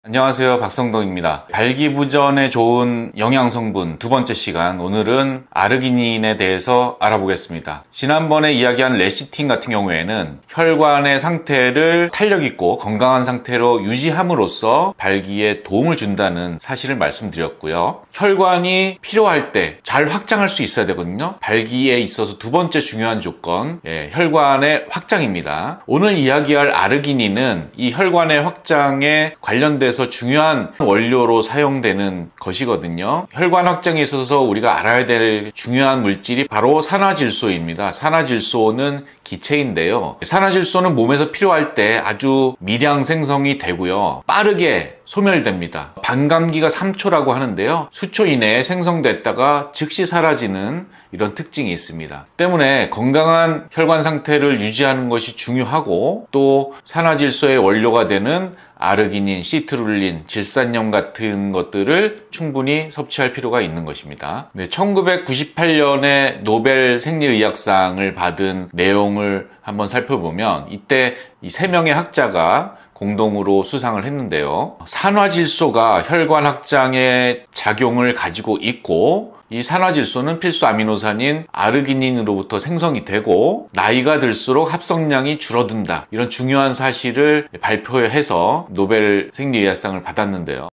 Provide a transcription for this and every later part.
안녕하세요, 박성동입니다. 발기부전에 좋은 영양성분 두 번째 시간, 오늘은 아르기닌에 대해서 알아보겠습니다. 지난번에 이야기한 레시틴 같은 경우에는 혈관의 상태를 탄력있고 건강한 상태로 유지함으로써 발기에 도움을 준다는 사실을 말씀드렸고요. 혈관이 필요할 때 잘 확장할 수 있어야 되거든요. 발기에 있어서 두 번째 중요한 조건, 혈관의 확장입니다. 오늘 이야기할 아르기닌은 이 혈관의 확장에 관련돼서 중요한 원료로 사용되는 것이거든요. 혈관 확장에 있어서 우리가 알아야 될 중요한 물질이 바로 산화질소입니다. 산화질소는 기체인데요. 산화질소는 몸에서 필요할 때 아주 미량 생성이 되고요. 빠르게 소멸됩니다. 반감기가 3초라고 하는데요. 수초 이내에 생성됐다가 즉시 사라지는 이런 특징이 있습니다. 때문에 건강한 혈관 상태를 유지하는 것이 중요하고, 또 산화질소의 원료가 되는 아르기닌, 시트룰린, 질산염 같은 것들을 충분히 섭취할 필요가 있는 것입니다. 1998년에 노벨 생리의학상을 받은 내용을 한번 살펴보면 이때 이 3명의 학자가 공동으로 수상을 했는데요. 산화질소가 혈관 확장에 작용을 가지고 있고, 이 산화질소는 필수 아미노산인 아르기닌으로부터 생성이 되고 나이가 들수록 합성량이 줄어든다, 이런 중요한 사실을 발표해서 노벨 생리의학상을 받았는데요.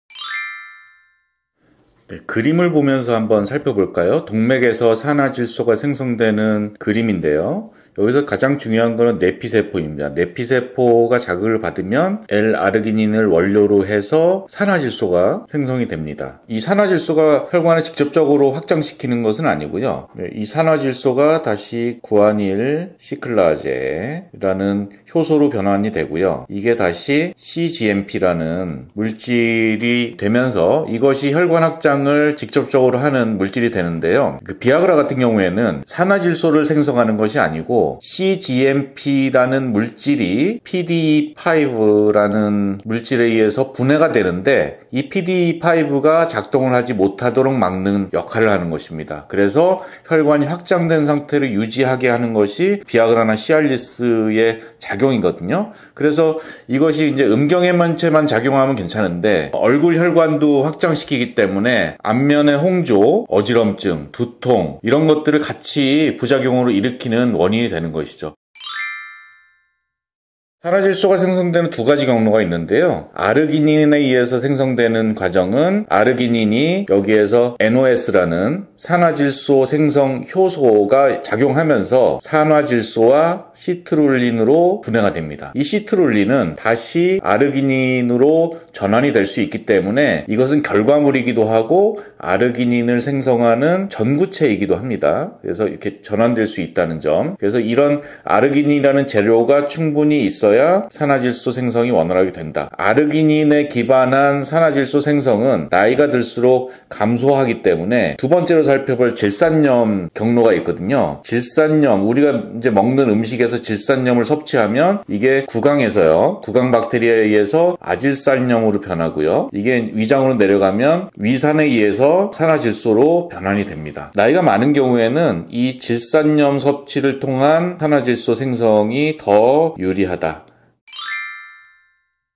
그림을 보면서 한번 살펴볼까요? 동맥에서 산화질소가 생성되는 그림인데요. 여기서 가장 중요한 거는 내피세포입니다. 내피세포가 자극을 받으면 L-아르기닌을 원료로 해서 산화질소가 생성이 됩니다. 이 산화질소가 혈관을 직접적으로 확장시키는 것은 아니고요. 이 산화질소가 다시 구아닐 시클라제라는 효소로 변환이 되고요. 이게 다시 cGMP라는 물질이 되면서 이것이 혈관 확장을 직접적으로 하는 물질이 되는데요. 비아그라 같은 경우에는 산화질소를 생성하는 것이 아니고 cGMP라는 물질이 PDE5라는 물질에 의해서 분해가 되는데, 이 PDE5가 작동을 하지 못하도록 막는 역할을 하는 것입니다. 그래서 혈관이 확장된 상태를 유지하게 하는 것이 비아그라나 시알리스의 작용이거든요. 그래서 이것이 이제 음경해면체만 작용하면 괜찮은데 얼굴 혈관도 확장시키기 때문에 안면의 홍조, 어지럼증, 두통, 이런 것들을 같이 부작용으로 일으키는 원인이 되는 것이죠. 산화질소가 생성되는 두 가지 경로가 있는데요. 아르기닌에 의해서 생성되는 과정은 아르기닌이 여기에서 NOS라는 산화질소 생성 효소가 작용하면서 산화질소와 시트룰린으로 분해가 됩니다. 이 시트룰린은 다시 아르기닌으로 전환이 될 수 있기 때문에 이것은 결과물이기도 하고 아르기닌을 생성하는 전구체이기도 합니다. 그래서 이렇게 전환될 수 있다는 점. 그래서 이런 아르기닌이라는 재료가 충분히 있어야 산화질소 생성이 원활하게 된다. 아르기닌에 기반한 산화질소 생성은 나이가 들수록 감소하기 때문에 두 번째로 살펴볼 질산염 경로가 있거든요. 질산염, 우리가 이제 먹는 음식에서 질산염을 섭취하면 이게 구강에서요, 구강 박테리아에 의해서 아질산염으로 변하고요. 이게 위장으로 내려가면 위산에 의해서 산화질소로 변환이 됩니다. 나이가 많은 경우에는 이 질산염 섭취를 통한 산화질소 생성이 더 유리하다.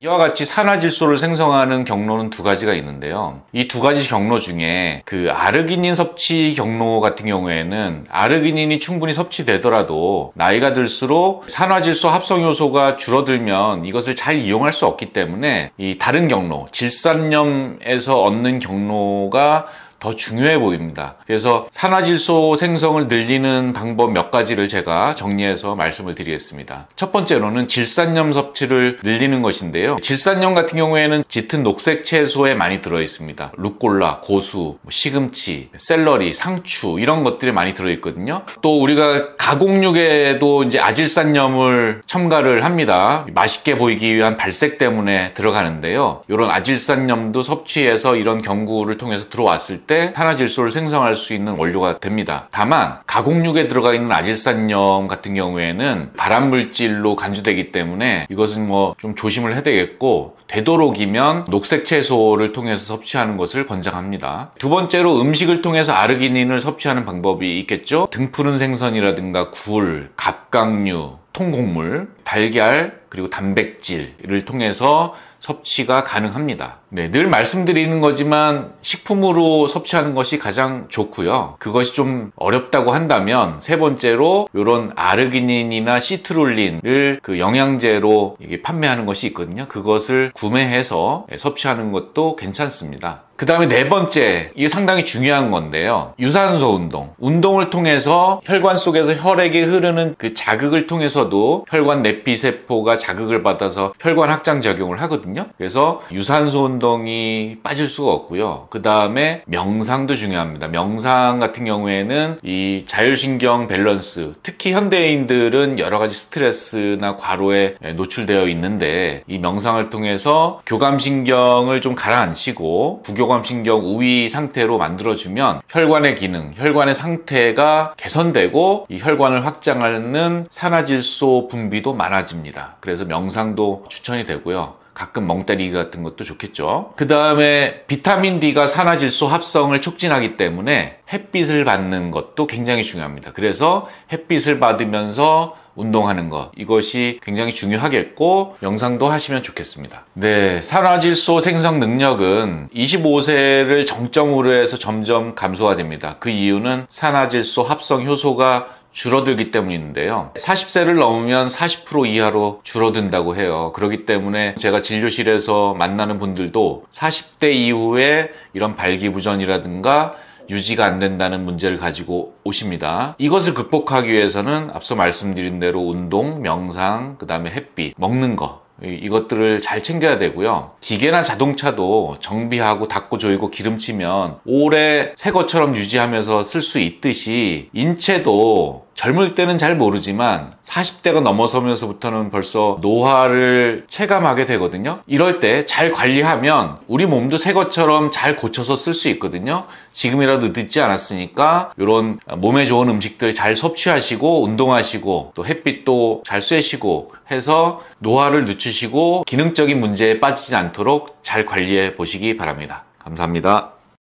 이와 같이 산화질소를 생성하는 경로는 두 가지가 있는데요. 이 두 가지 경로 중에 그 아르기닌 섭취 경로 같은 경우에는 아르기닌이 충분히 섭취되더라도 나이가 들수록 산화질소 합성 요소가 줄어들면 이것을 잘 이용할 수 없기 때문에 이 다른 경로, 질산염에서 얻는 경로가 더 중요해 보입니다. 그래서 산화질소 생성을 늘리는 방법 몇 가지를 제가 정리해서 말씀을 드리겠습니다. 첫 번째로는 질산염 섭취를 늘리는 것인데요. 질산염 같은 경우에는 짙은 녹색 채소에 많이 들어 있습니다. 루꼴라, 고수, 시금치, 샐러리, 상추, 이런 것들이 많이 들어 있거든요. 또 우리가 가공육에도 이제 아질산염을 첨가를 합니다. 맛있게 보이기 위한 발색 때문에 들어가는데요. 이런 아질산염도 섭취해서 이런 경구를 통해서 들어왔을 때 산화질소를 생성할 수 있는 원료가 됩니다. 다만 가공육에 들어가 있는 아질산염 같은 경우에는 발암물질로 간주되기 때문에 이것은 뭐 좀 조심을 해야 되겠고, 되도록이면 녹색 채소를 통해서 섭취하는 것을 권장합니다. 두 번째로 음식을 통해서 아르기닌을 섭취하는 방법이 있겠죠. 등푸른 생선이라든가 굴, 갑각류, 통곡물, 달걀, 그리고 단백질을 통해서 섭취가 가능합니다. 네, 늘 말씀드리는 거지만 식품으로 섭취하는 것이 가장 좋고요. 그것이 좀 어렵다고 한다면 세 번째로 이런 아르기닌이나 시트룰린을 그 영양제로 판매하는 것이 있거든요. 그것을 구매해서 섭취하는 것도 괜찮습니다. 그 다음에 네 번째, 이게 상당히 중요한 건데요. 유산소 운동. 운동을 통해서 혈관 속에서 혈액이 흐르는 그 자극을 통해서도 혈관 내피세포가 자극을 받아서 혈관 확장 작용을 하거든요. 그래서 유산소 운동이 빠질 수가 없고요. 그 다음에 명상도 중요합니다. 명상 같은 경우에는 이 자율신경 밸런스, 특히 현대인들은 여러 가지 스트레스나 과로에 노출되어 있는데 이 명상을 통해서 교감신경을 좀 가라앉히고 부교감신경 우위 상태로 만들어주면 혈관의 기능, 혈관의 상태가 개선되고 이 혈관을 확장하는 산화질소 분비도 많아집니다. 그래서 명상도 추천이 되고요. 가끔 멍때리기 같은 것도 좋겠죠. 그 다음에 비타민 D가 산화질소 합성을 촉진하기 때문에 햇빛을 받는 것도 굉장히 중요합니다. 그래서 햇빛을 받으면서 운동하는 것, 이것이 굉장히 중요하겠고 명상도 하시면 좋겠습니다. 네, 산화질소 생성 능력은 25세를 정점으로 해서 점점 감소가 됩니다. 그 이유는 산화질소 합성 효소가 줄어들기 때문인데요. 40세를 넘으면 40% 이하로 줄어든다고 해요. 그렇기 때문에 제가 진료실에서 만나는 분들도 40대 이후에 이런 발기부전이라든가 유지가 안 된다는 문제를 가지고 오십니다. 이것을 극복하기 위해서는 앞서 말씀드린 대로 운동, 명상, 그 다음에 햇빛, 먹는 거, 이것들을 잘 챙겨야 되고요. 기계나 자동차도 정비하고 닦고 조이고 기름치면 오래 새 것처럼 유지하면서 쓸 수 있듯이 인체도 젊을 때는 잘 모르지만 40대가 넘어서면서부터는 벌써 노화를 체감하게 되거든요. 이럴 때 잘 관리하면 우리 몸도 새 것처럼 잘 고쳐서 쓸 수 있거든요. 지금이라도 늦지 않았으니까 이런 몸에 좋은 음식들 잘 섭취하시고 운동하시고 또 햇빛도 잘 쐬시고 해서 노화를 늦추시고 기능적인 문제에 빠지지 않도록 잘 관리해 보시기 바랍니다. 감사합니다.